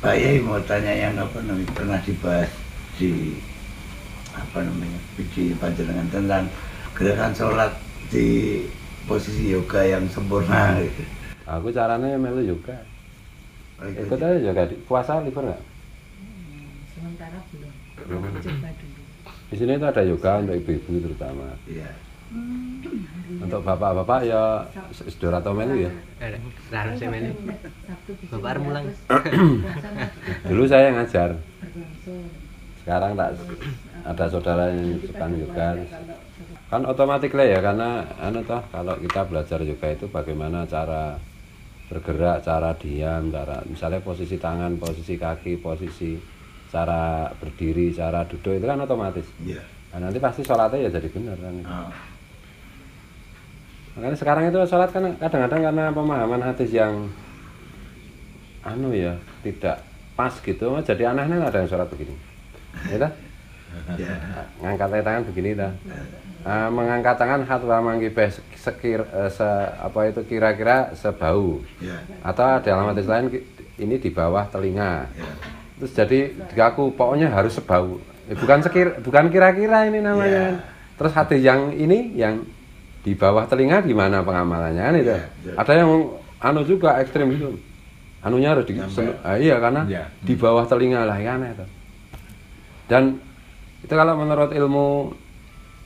Pak Yai mau tanya yang apa namanya pernah dibahas di apa namanya di panjenengan tentang gerakan sholat di posisi yoga yang sempurna gitu. Aku caranya melu yoga. Ikut aja yoga. Puasa libur nggak? Sementara belum. Coba dulu. Di sini itu ada yoga untuk ibu-ibu terutama. Iya. Untuk bapak-bapak ya sedora atau melu ya. Harus saya melu. Bapak mulang. Dulu saya ngajar. Sekarang tak ada saudara yang suka yoga. Kan otomatis lah ya, karena kalau kita belajar yoga itu bagaimana cara bergerak, cara diam, cara misalnya posisi tangan, posisi kaki, posisi cara berdiri, cara duduk itu kan otomatis. Iya. Nah, nanti pasti sholatnya ya jadi benar kan. Oh. Makanya sekarang itu sholat kan kadang-kadang karena pemahaman hadis yang tidak pas gitu, jadi aneh-aneh ada yang sholat begini. Ya, ngangkat tangan begini dah. Mengangkat tangan hatwa mangkibeh kira-kira sebau. Ya. Atau dalam hadis lain ini di bawah telinga. Ya. Terus jadi digaku pokoknya harus sebau. Bukan kira-kira ini namanya. Ya. Terus hadis yang ini yang di bawah telinga gimana pengamalannya kan itu. Ya, ya. Ada yang juga ekstrim itu. Anunya harus iya karena ya. Di bawah telinga lah kan itu. Dan itu kalau menurut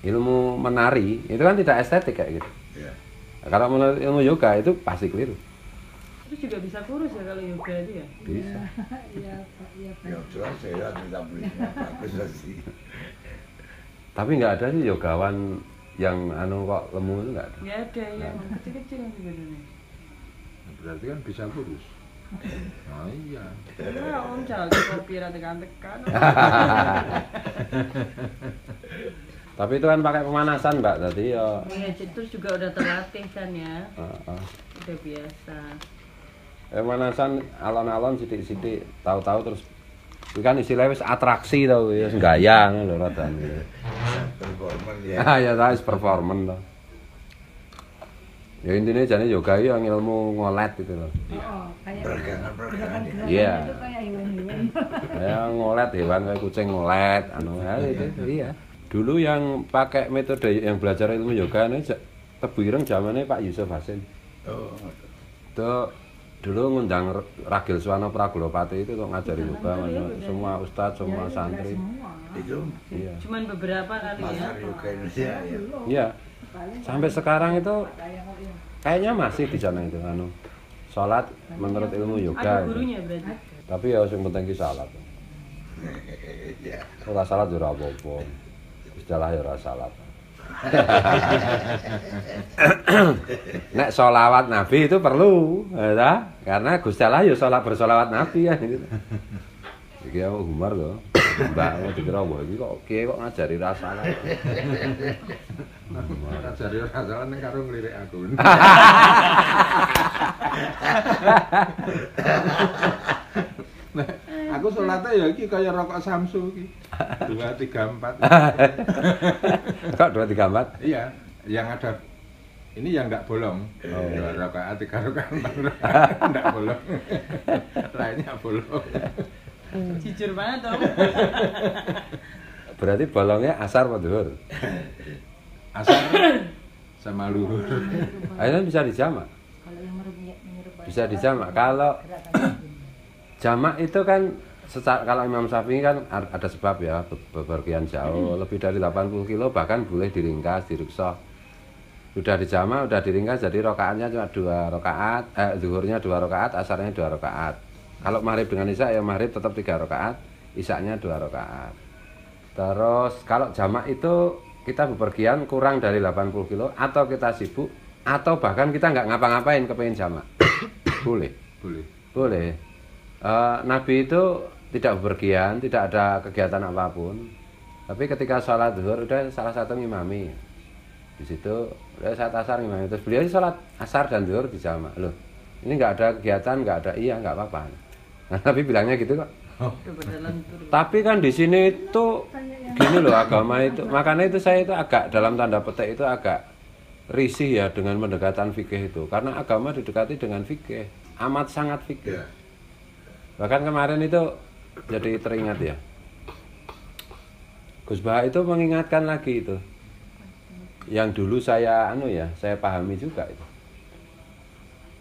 ilmu menari itu kan tidak estetik kayak gitu. Ya. Kalau menurut ilmu yoga itu pasti keliru. Terus juga bisa kurus ya kalau yoga itu ya? Bisa. Iya, Ya jelas saya tidak boleh bagus sih. Tapi nggak ada sih yogawan yang kok lemu itu nggak ada. Nggak ada yang kecil-kecil yang sebenarnya. Berarti kan bisa kurus. Nah iya. Nah, om jalan kopi tekan-tekan. Tapi itu kan pakai pemanasan mbak tadi ya. Iya, terus juga udah terlatih kan ya. Udah biasa. Pemanasan alon-alon sidik-sidik, tahu-tahu terus itu kan istilahnya wis atraksi tau ya, gaya lho radan. Performan ya. Ya ta wis performan to. Ya intinya jane yoga itu yang ilmu ngolet gitu loh. kayak Pergerakan-pergerakan ya. Iya. itu kayak hewan-hewan. Ya ngolet hewan kayak kucing ngolet itu. Iya. Dulu yang pakai metode yang belajar ilmu yoga ini Tebu Ireng zamannya Pak Yusuf Hasim. Oh. Itu dulu ngundang Ragil Suwana Pragolopati itu untuk ngajari yoga semua ustadz, semua santri. Itu Iya. Cuman beberapa kali ya. pasar yoga Indonesia ya. Iya. Sampai sekarang itu kayaknya masih di sana itu salat menurut ilmu yoga. Ada gurunya berarti. Tapi ya yang penting ki salat. Ya. Ora salat ya ora apa-apa. Istilah ya ora salat. Nek sholawat Nabi itu perlu, ya, karena Gusti Allah ya bersolawat Nabi ya gitu. Iki ya humor loh. Mbak mau dikira wah iki kok kiye kok ngajari ra salat. Ngajari ra salat ning karo nglirik aku. Aku sholatnya ya iki kaya rokok Samsu iki. 2 3 4. Kok 2 3 4? Iya, yang ada ini yang enggak bolong. Oh. 2 rakaat 3 rakaat 4 enggak bolong. Lainnya bolong. Jujur banget dong. Berarti bolongnya asar apa dhuwur? Asar sama luhur. Akhirnya bisa dijamak. Kalau yang menyerupai Bisa dijamak. Kalau jamak itu kan kalau Imam Syafi'i kan ada sebab ya, bepergian jauh lebih dari 80 kilo bahkan boleh diringkas, diruksoh. Udah dijamak, udah diringkas jadi rokaatnya cuma 2 rakaat, zuhurnya 2 rakaat, asarnya 2 rakaat. Kalau maghrib dengan isya ya maghrib tetap 3 rakaat, isyanya 2 rakaat. Terus kalau jamak itu kita bepergian kurang dari 80 kilo atau kita sibuk atau bahkan kita nggak ngapa-ngapain kepengen jamak. Boleh. Boleh. Boleh. Nabi itu tidak bepergian, tidak ada kegiatan apapun. Tapi ketika sholat zuhur udah salah satu ngimami. Di situ udah saat asar ngimami. Terus beliau sholat asar dan zuhur di jamak. Loh, ini nggak ada kegiatan, nggak ada nggak apa-apa. Nah, Nabi bilangnya gitu kok. Tapi kan di sini itu gini loh agama itu. Makanya itu saya itu agak dalam tanda petik itu agak risih ya dengan pendekatan fikih itu. Karena agama didekati dengan fikih, amat sangat fikih. Ya. Bahkan kemarin itu jadi teringat ya. Gus Bah itu mengingatkan lagi itu. Yang dulu saya saya pahami juga itu.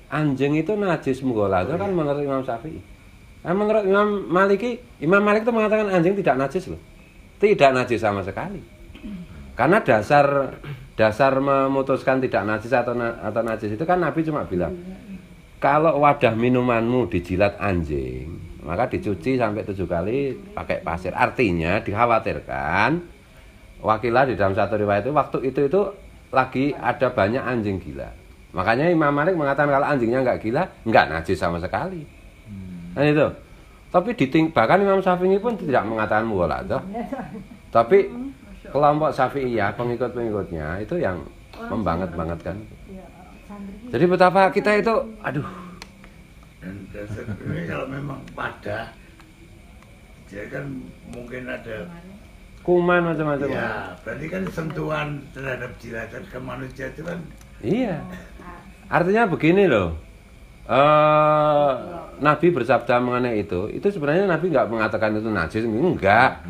Anjing itu najis mughaladz kan menurut Imam Syafi'i. Nah, menurut Imam Malik itu mengatakan anjing tidak najis loh. Tidak najis sama sekali. Karena dasar memutuskan tidak najis atau najis itu kan Nabi cuma bilang, kalau wadah minumanmu dijilat anjing, maka dicuci sampai 7 kali pakai pasir. Artinya dikhawatirkan, wakilah di dalam satu riwayat itu waktu itu lagi ada banyak anjing gila. Makanya Imam Malik mengatakan kalau anjingnya nggak gila, nggak najis sama sekali. Nah itu. Tapi bahkan Imam Syafi'i pun tidak mengatakan mughaladz. Tapi kelompok Syafi'iyah, pengikut-pengikutnya itu yang membanget-bangetkan. Jadi betapa kita itu, aduh. Dan sebenarnya kalau memang pada, dia kan mungkin ada kuman macam-macam. Ya, berarti kan sentuhan terhadap jilatan ke manusia itu kan. Iya. Artinya begini loh. Nabi bersabda mengenai itu sebenarnya Nabi nggak mengatakan itu najis, enggak,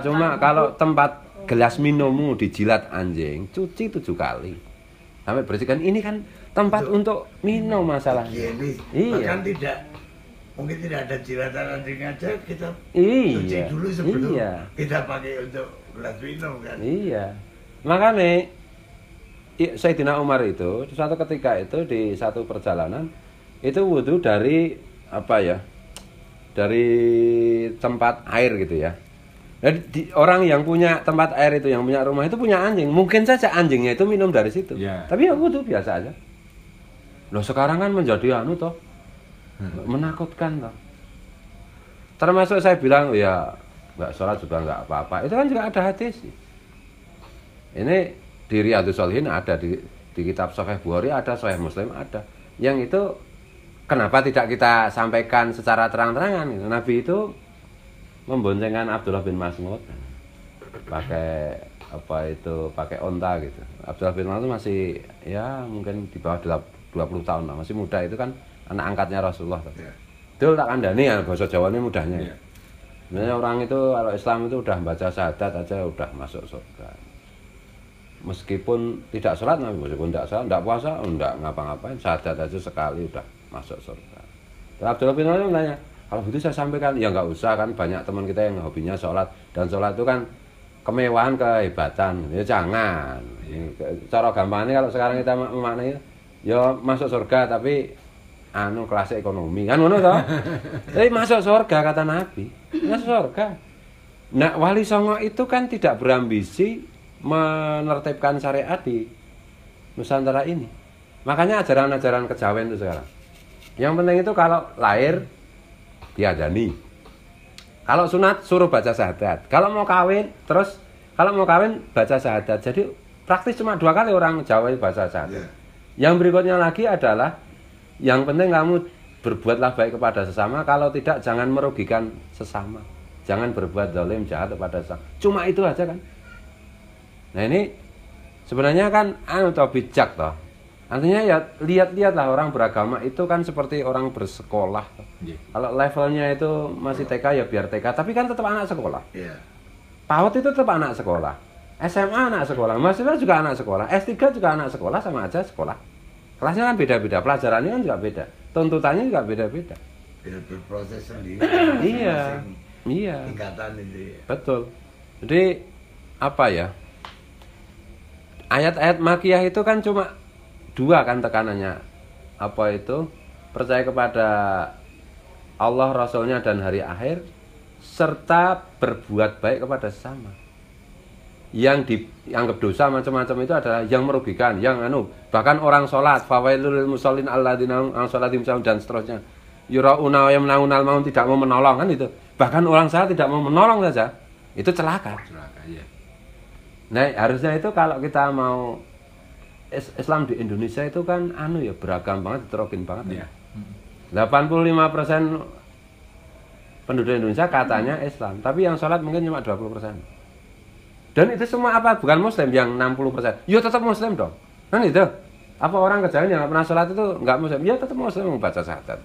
cuma kalau tempat gelas minummu dijilat anjing, cuci 7 kali sampai bersihkan. Ini kan tempat untuk minum masalahnya. Bahkan mungkin tidak ada jilatan anjing aja, kita cuci dulu sebelum kita pakai untuk gelas minum kan. Iya, makanya Sayyidina Umar itu suatu ketika itu di satu perjalanan itu wudu dari dari tempat air gitu ya. Jadi orang yang punya tempat air itu, yang punya rumah itu punya anjing, mungkin saja anjingnya itu minum dari situ. Tapi ya wudu biasa aja. Loh sekarang kan menjadi toh menakutkan toh. Termasuk saya bilang ya nggak sholat juga nggak apa-apa. Itu kan juga ada hadis. Ini di Riyadhus Shalihin ada, di kitab Sahih Bukhari ada, Sahih Muslim ada. Yang itu kenapa tidak kita sampaikan secara terang-terangan? Nabi itu memboncengkan Abdullah bin Mas'ud pakai pakai onta gitu. Abdullah bin Mas'ud masih ya mungkin di bawah 20 tahun lah, masih muda, itu kan anak angkatnya Rasulullah. Itu tak kandani ya, bahasa Jawanya mudahnya. Sebenarnya orang itu kalau Islam itu udah baca syahadat aja udah masuk surga. Meskipun tidak sholat, meskipun tidak sholat, tidak puasa, tidak ngapa-ngapain, syahadat aja sekali udah masuk surga. Dan Abdullah bin Mas'ud nanya, kalau begitu saya sampaikan, ya nggak usah, kan banyak teman kita yang hobinya sholat, dan sholat itu kan kemewahan, kehebatan, ya jangan. Cara gampangnya kalau sekarang kita memaknai, ya masuk surga tapi kelas ekonomi, kan ngono toh? Tapi masuk surga kata Nabi, masuk surga. Nah Wali Songo itu kan tidak berambisi menertibkan syariat di Nusantara ini. Makanya ajaran-ajaran kejawen itu sekarang. Yang penting itu kalau lahir diadani. Kalau sunat suruh baca syahadat. Kalau mau kawin baca syahadat. Jadi praktis cuma 2 kali orang Jawa baca syahadat. Yang berikutnya lagi adalah yang penting kamu berbuatlah baik kepada sesama, kalau tidak jangan merugikan sesama. Jangan berbuat zalim jahat kepada sesama. Cuma itu aja kan. Nah ini sebenarnya kan bijak toh. Artinya ya lihat-lihatlah orang beragama itu kan seperti orang bersekolah. Kalau levelnya itu masih TK ya biar TK, tapi kan tetap anak sekolah. PAUD itu tetap anak sekolah. SMA anak sekolah, mahasiswa juga anak sekolah, S3 juga anak sekolah, sama aja sekolah. Kelasnya kan beda-beda, pelajarannya kan juga beda, tuntutannya juga beda-beda. Berproses sendiri. Iya. Tingkatan itu. Betul. Jadi ayat-ayat makiyah itu kan cuma 2 kan tekanannya. Percaya kepada Allah, Rasulnya dan hari akhir, serta berbuat baik kepada sesama. Yang dianggap dosa macam-macam itu adalah yang merugikan, yang bahkan orang sholat, fawailul lil musallin alladzina an sholatim sahun dan seterusnya. Yurauna wa yamnaunal maun, tidak mau menolong kan itu. Bahkan orang salah tidak mau menolong saja, itu celaka. Nah, harusnya itu kalau kita mau Islam di Indonesia itu kan beragam banget, heterogen banget. 85% penduduk Indonesia katanya Islam, tapi yang sholat mungkin cuma 20%. Dan itu semua bukan Muslim yang 60%. Ya tetap Muslim dong. Kan itu. Apa orang kejawen yang nggak pernah sholat itu nggak Muslim? Ya tetap Muslim membaca syahadat.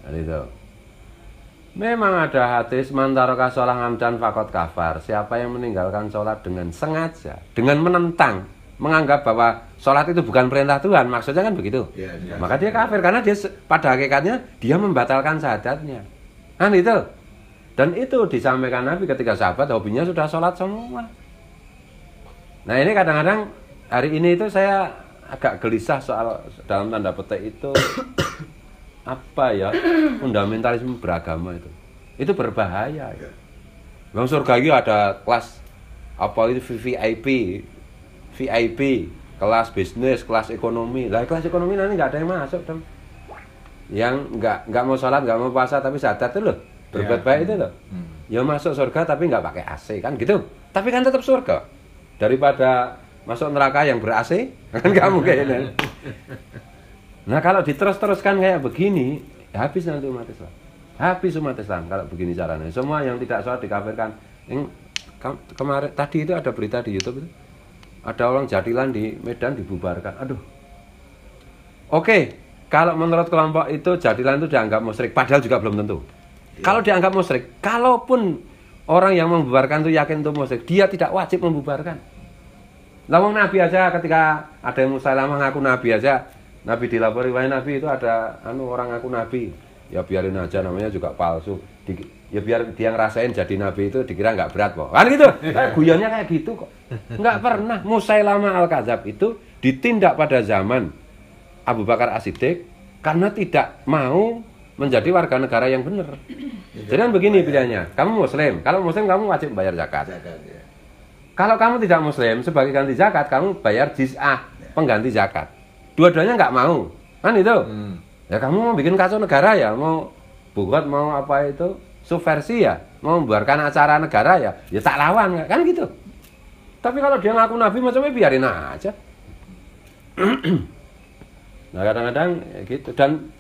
Dan itu. Memang ada hadis mantaraka sholat amdan fakot kafar. Siapa yang meninggalkan sholat dengan sengaja, dengan menentang, menganggap bahwa sholat itu bukan perintah Tuhan, maksudnya kan begitu. Ya, ya. Maka dia kafir karena dia pada hakikatnya dia membatalkan syahadatnya. Kan itu. Dan itu disampaikan Nabi ketika sahabat hobinya sudah sholat semua. Nah ini kadang-kadang hari ini itu saya agak gelisah soal dalam tanda petik itu apa ya fundamentalisme beragama itu berbahaya ya. Bang surga itu ada kelas apa itu VIP kelas bisnis, kelas ekonomi. Lah kelas ekonomi nanti nggak ada yang masuk dong. Yang nggak mau sholat, nggak mau puasa tapi syahadat itu loh berbuat baik itu loh. Ya masuk surga tapi nggak pakai AC kan gitu. Tapi kan tetap surga daripada masuk neraka yang ber-AC kan nggak mungkin. Nah kalau diterus-teruskan kayak begini, ya habis nanti umat Islam. Habis umat Islam kalau begini caranya. Semua yang tidak sholat dikafirkan. Kemarin tadi itu ada berita di YouTube itu. Ada orang jadilan di Medan dibubarkan. Aduh. Oke, kalau menurut kelompok itu jadilan itu dianggap musyrik, padahal juga belum tentu. Kalau dianggap musyrik, kalaupun orang yang membubarkan itu yakin itu musyrik, dia tidak wajib membubarkan. Lawang Nabi aja ketika ada yang Musailamah ngaku Nabi aja, Nabi dilapori, wahai Nabi itu ada orang ngaku Nabi. Ya biarin aja namanya juga palsu. Ya biar dia ngerasain jadi Nabi itu dikira nggak berat kok. Kan gitu. Guyonnya kayak gitu kok. Nggak pernah. Musailamah Al-Kadzab itu ditindak pada zaman Abu Bakar As-Siddiq karena tidak mau menjadi warga negara yang benar. Jadi kan begini pilihannya. Kamu Muslim. Kalau Muslim kamu wajib bayar zakat. Kalau kamu tidak Muslim, sebagai ganti zakat kamu bayar jiz'ah, pengganti zakat. Dua-duanya nggak mau, kan itu. Ya kamu mau bikin kacau negara ya, mau buat mau apa itu subversi ya, mau membuarkan acara negara ya tak lawan kan gitu. Tapi kalau dia ngaku Nabi macamnya biarin aja. Nah kadang-kadang ya gitu. Dan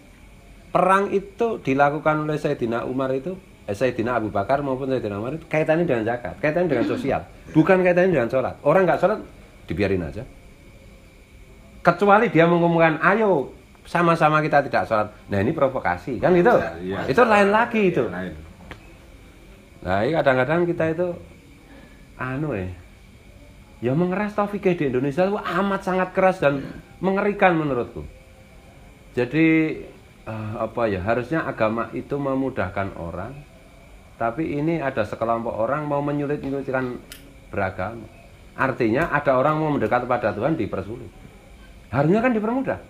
perang itu dilakukan oleh Sayyidina Umar itu, Sayyidina Abu Bakar maupun Sayyidina Umar itu kaitannya dengan zakat, kaitannya dengan sosial, bukan kaitannya dengan sholat. Orang nggak sholat dibiarin aja. Kecuali dia mengumumkan, ayo sama-sama kita tidak sholat. Nah ini provokasi, kan gitu. Ya, itu lain lagi itu. Nah ini kadang-kadang kita itu, ya mengeras taufikih di Indonesia itu amat sangat keras dan mengerikan menurutku. Jadi harusnya agama itu memudahkan orang, tapi ini ada sekelompok orang mau menyulit-nyulitkan beragama. Artinya ada orang mau mendekat kepada Tuhan dipersulit. Harusnya kan dipermudah.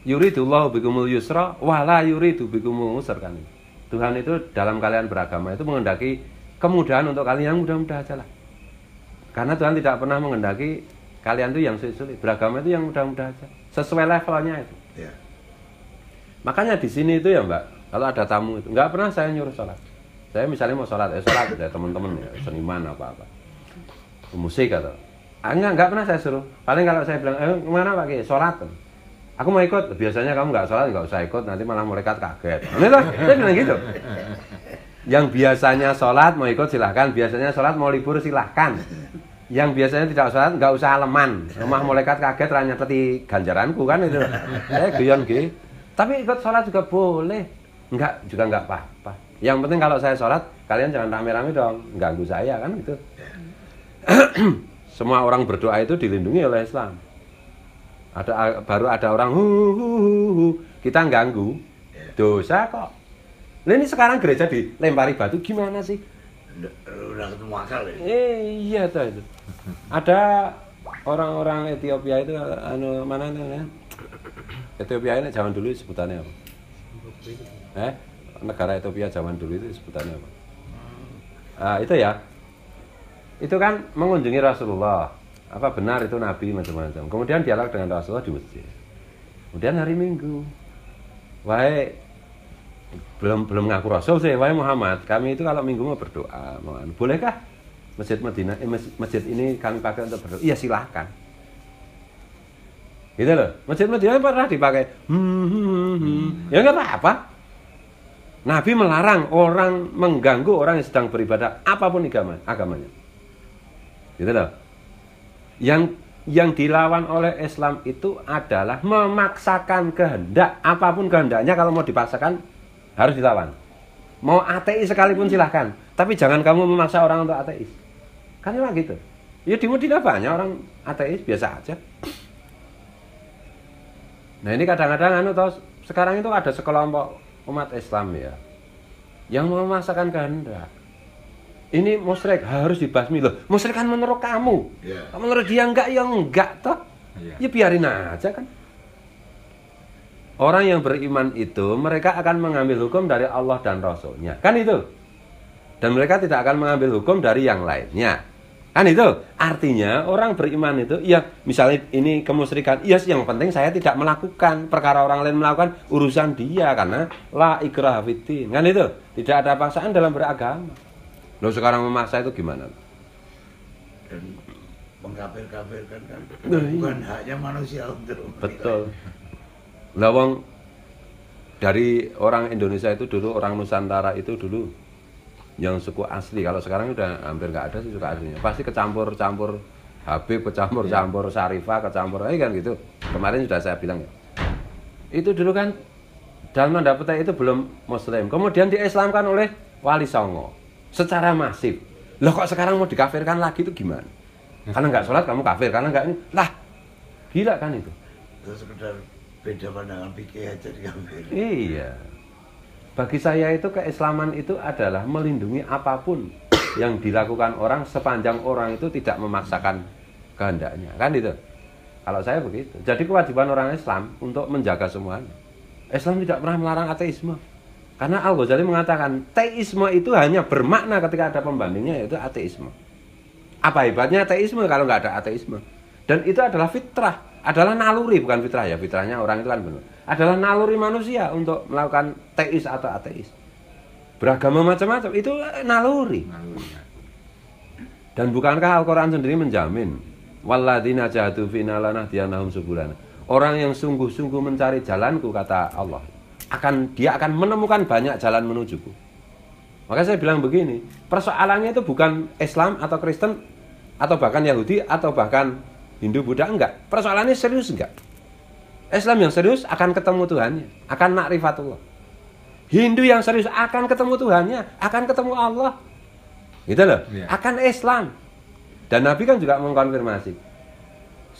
Yuridullahu bikumul yusra wala yuridu bikumul usra kan. Tuhan itu dalam kalian beragama itu menghendaki kemudahan untuk kalian yang mudah-mudah aja lah. Karena Tuhan tidak pernah menghendaki kalian itu yang sulit-sulit. Beragama itu yang mudah-mudah aja. Sesuai levelnya itu. Ya. Makanya di sini itu ya Mbak, kalau ada tamu itu nggak pernah saya nyuruh sholat. Saya misalnya mau sholat ya teman-teman ya, seniman apa-apa, musik atau enggak pernah saya suruh. Paling kalau saya bilang, kemana Pak Ki? Sholat. Aku mau ikut. Biasanya kamu nggak sholat, nggak usah ikut. Nanti malah malaikat kaget. Saya bilang gitu. Yang biasanya sholat mau ikut silahkan. Biasanya sholat mau libur silahkan. Yang biasanya tidak sholat nggak usah aleman. Rumah malaikat kaget ranya peti ganjaranku kan itu. Saya guyon gitu. Tapi ikut sholat juga boleh. Juga nggak apa-apa. Yang penting kalau saya sholat, kalian jangan rame-rame dong. Ganggu saya kan gitu. Semua orang berdoa itu dilindungi oleh Islam. Baru ada orang kita ganggu, dosa kok. Nah ini sekarang gereja dilempari batu gimana sih? Udah ketemu akal ya? Iya itu. Ada orang-orang Ethiopia itu mana nih? Ethiopia ini zaman dulu sebutannya apa? Negara Ethiopia zaman dulu itu sebutannya apa? Itu ya. Itu kan mengunjungi Rasulullah. Apa benar itu Nabi macam-macam. Kemudian dialog dengan Rasulullah di masjid. Kemudian hari Minggu, wahai belum ngaku Rasul sih, wahai Muhammad, kami itu kalau Minggu mau berdoa, bolehkah masjid Madinah, masjid ini kami pakai untuk berdoa? Iya silahkan. Gitu loh. Masjid Madinah pernah dipakai. Ya nggak apa-apa. Nabi melarang orang mengganggu orang yang sedang beribadah apapun agamanya. Gitu loh. Yang dilawan oleh Islam itu adalah memaksakan kehendak, apapun kehendaknya kalau mau dipaksakan harus dilawan. Mau ateis sekalipun silahkan, tapi jangan kamu memaksa orang untuk ateis. Kan memang gitu. Ya di Madinah banyak orang ateis biasa aja. Nah ini kadang-kadang sekarang itu ada sekelompok umat Islam ya yang memaksakan kehendak. Ini musyrik harus dibasmi loh. Musyrik kan menurut kamu. Yeah. Menurut dia enggak ya enggak toh. Iya. Ya biarin aja kan. Orang yang beriman itu mereka akan mengambil hukum dari Allah dan Rasulnya. Kan itu. Dan mereka tidak akan mengambil hukum dari yang lainnya. Kan itu. Artinya orang beriman itu ya misalnya ini kemusyrikan. Ya yang penting saya tidak melakukan. Perkara orang lain melakukan urusan dia. Karena la ikraha fiddin. Kan itu. Tidak ada paksaan dalam beragama. Loh sekarang memaksa itu gimana? Dan mengkafir-kafirkan kan Nah, iya. bukan haknya manusia untuk Betul. Lawang dari orang Indonesia itu dulu, orang Nusantara itu dulu yang suku asli. Kalau sekarang udah hampir nggak ada sih suku aslinya. Pasti kecampur-campur Habib, kecampur-campur Syarifah, kecampur kan gitu. Kemarin sudah saya bilang ya. Itu dulu kan dalam tanda petik itu belum Muslim. Kemudian diislamkan oleh Wali Songo secara masif. Loh kok sekarang mau dikafirkan lagi itu gimana? Karena nggak sholat kamu kafir, karena nggak ini, lah gila kan itu. Terus sekedar beda pandangan pikir aja dikafir. Iya. Bagi saya itu keislaman itu adalah melindungi apapun yang dilakukan orang sepanjang orang itu tidak memaksakan kehendaknya. Kan itu. Kalau saya begitu. Jadi kewajiban orang Islam untuk menjaga semuanya. Islam tidak pernah melarang ateisme. Karena Al-Ghazali mengatakan teisme itu hanya bermakna ketika ada pembandingnya yaitu ateisme. Apa hebatnya ateisme kalau nggak ada ateisme? Dan itu adalah fitrah, adalah naluri, bukan fitrah ya, fitrahnya orang itu kan benar. Adalah naluri manusia untuk melakukan teis atau ateis. Beragama macam-macam itu naluri. Dan bukankah Al-Quran sendiri menjamin walladzina jahadu fina lanahdiyannahum subulana. Orang yang sungguh-sungguh mencari jalanku kata Allah, dia akan menemukan banyak jalan menujuku. Maka saya bilang begini, persoalannya itu bukan Islam atau Kristen atau bahkan Yahudi atau bahkan Hindu Buddha, enggak. Persoalannya serius enggak? Islam yang serius akan ketemu Tuhannya, akan ma'rifatullah. Hindu yang serius akan ketemu Tuhannya, akan ketemu Allah. Gitu loh. Ya. Akan Islam. Dan Nabi kan juga mengkonfirmasi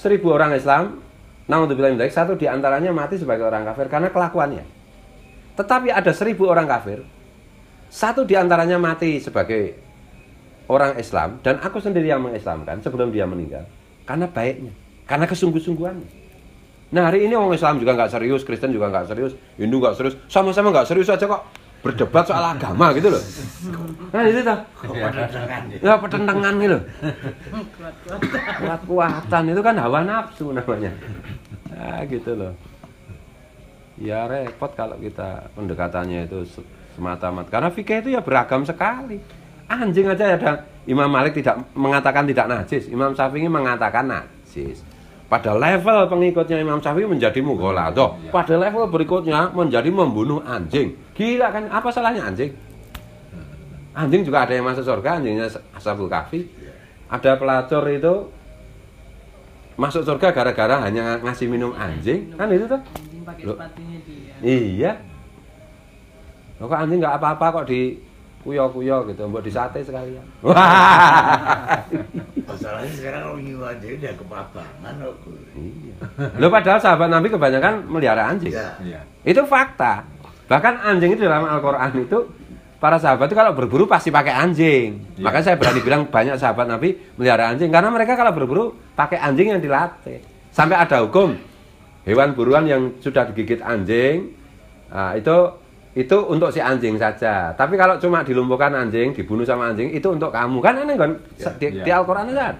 1000 orang Islam, naudzubillah min dzalik, satu di antaranya mati sebagai orang kafir karena kelakuannya. Tetapi ada 1000 orang kafir, satu di antaranya mati sebagai orang Islam, dan aku sendiri yang mengislamkan sebelum dia meninggal. Karena baiknya, karena kesungguh-sungguhannya. Nah hari ini orang Islam juga nggak serius, Kristen juga nggak serius, Hindu nggak serius, sama-sama nggak serius aja kok berdebat soal agama gitu loh. Nah itu tuh, ya pertentangan gitu. Kuat-kuatan itu kan hawa nafsu namanya. Nah gitu loh. Ya repot kalau kita pendekatannya itu semata-mata. Karena fikih itu ya beragam sekali. Anjing aja ada Imam Malik tidak mengatakan tidak najis, Imam Syafi'i mengatakan najis. Pada level pengikutnya Imam Syafi'i menjadi mughaladzah. Pada level berikutnya menjadi membunuh anjing. Gila kan? Apa salahnya anjing? Anjing juga ada yang masuk surga, anjingnya Ashabul Kahfi. Ada pelacur itu masuk surga gara-gara hanya ngasih minum anjing. Kan itu tuh. Anjing pakai sepatunya dia. Iya. Loh, kok anjing nggak apa-apa kok di kuyo-kuyo gitu, buat disate sekalian. Masalahnya sekarang kalau nyiwa aja udah kepabangan kok. Iya. Loh padahal sahabat Nabi kebanyakan melihara anjing. Iya. Itu fakta. Bahkan anjing itu dalam Al-Quran itu para sahabat itu kalau berburu pasti pakai anjing. Maka saya berani bilang banyak sahabat Nabi melihara anjing karena mereka kalau berburu pakai anjing yang dilatih. Sampai ada hukum hewan buruan yang sudah digigit anjing, nah, itu untuk si anjing saja. Tapi kalau cuma dilumpuhkan anjing, dibunuh sama anjing, itu untuk kamu. Kan aneh kan? Di Al-Quran ada.